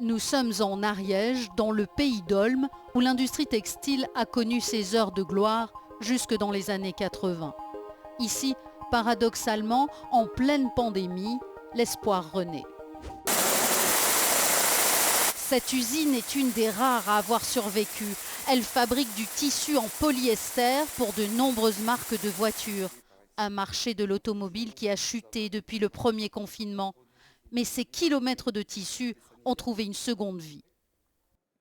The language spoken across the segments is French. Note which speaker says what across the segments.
Speaker 1: Nous sommes en Ariège, dans le pays d'Olme, où l'industrie textile a connu ses heures de gloire jusque dans les années 80. Ici, paradoxalement, en pleine pandémie, l'espoir renaît. Cette usine est une des rares à avoir survécu. Elle fabrique du tissu en polyester pour de nombreuses marques de voitures. Un marché de l'automobile qui a chuté depuis le premier confinement. Mais ces kilomètres de tissu ont trouvé une seconde vie.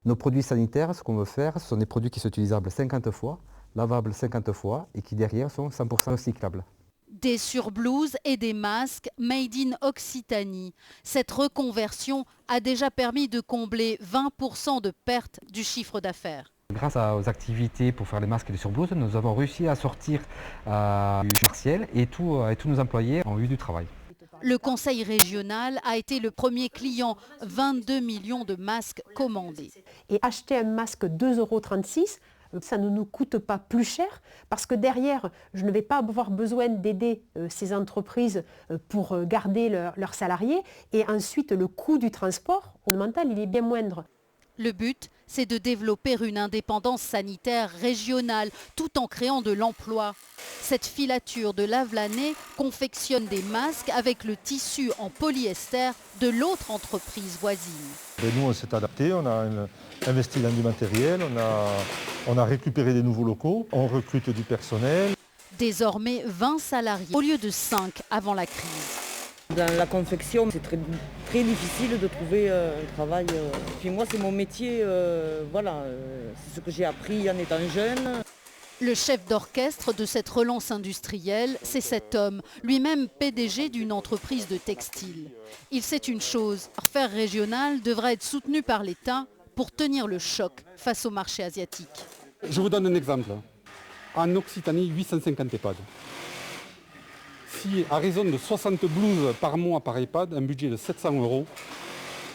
Speaker 2: Nos produits sanitaires, ce qu'on veut faire, ce sont des produits qui sont utilisables 50 fois, lavables 50 fois et qui derrière sont 100% recyclables.
Speaker 1: Des surblouses et des masques made in Occitanie. Cette reconversion a déjà permis de combler 20% de perte du chiffre d'affaires.
Speaker 2: Grâce aux activités pour faire les masques et les surblouses, nous avons réussi à sortir du partiel et tous nos employés ont eu du travail.
Speaker 1: Le conseil régional a été le premier client, 22 millions de masques commandés.
Speaker 3: Et acheter un masque 2,36 €, ça ne nous coûte pas plus cher parce que derrière, je ne vais pas avoir besoin d'aider ces entreprises pour garder leurs salariés. Et ensuite, le coût du transport fondamental, il est bien moindre.
Speaker 1: Le but, c'est de développer une indépendance sanitaire régionale tout en créant de l'emploi. Cette filature de Lavelanet confectionne des masques avec le tissu en polyester de l'autre entreprise voisine.
Speaker 4: Et nous, on s'est adapté, on a investi dans du matériel, on a récupéré des nouveaux locaux, on recrute du personnel.
Speaker 1: Désormais 20 salariés au lieu de 5 avant la crise.
Speaker 5: Dans la confection, c'est très difficile de trouver un travail. Puis moi, c'est mon métier, c'est ce que j'ai appris en étant jeune.
Speaker 1: Le chef d'orchestre de cette relance industrielle, c'est cet homme, lui-même PDG d'une entreprise de textile. Il sait une chose, Faire Régional devra être soutenu par l'État pour tenir le choc face au marché asiatique.
Speaker 6: Je vous donne un exemple. En Occitanie, 850 EHPAD. Si à raison de 60 blouses par mois par EHPAD, un budget de 700 €,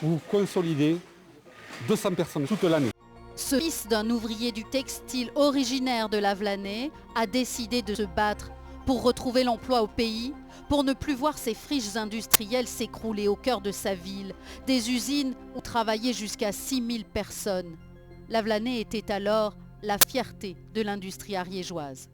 Speaker 6: vous consolidez 200 personnes toute l'année.
Speaker 1: Ce fils d'un ouvrier du textile originaire de Lavelanet a décidé de se battre pour retrouver l'emploi au pays, pour ne plus voir ses friches industrielles s'écrouler au cœur de sa ville, des usines où travaillaient jusqu'à 6000 personnes. Lavelanet était alors la fierté de l'industrie ariégeoise.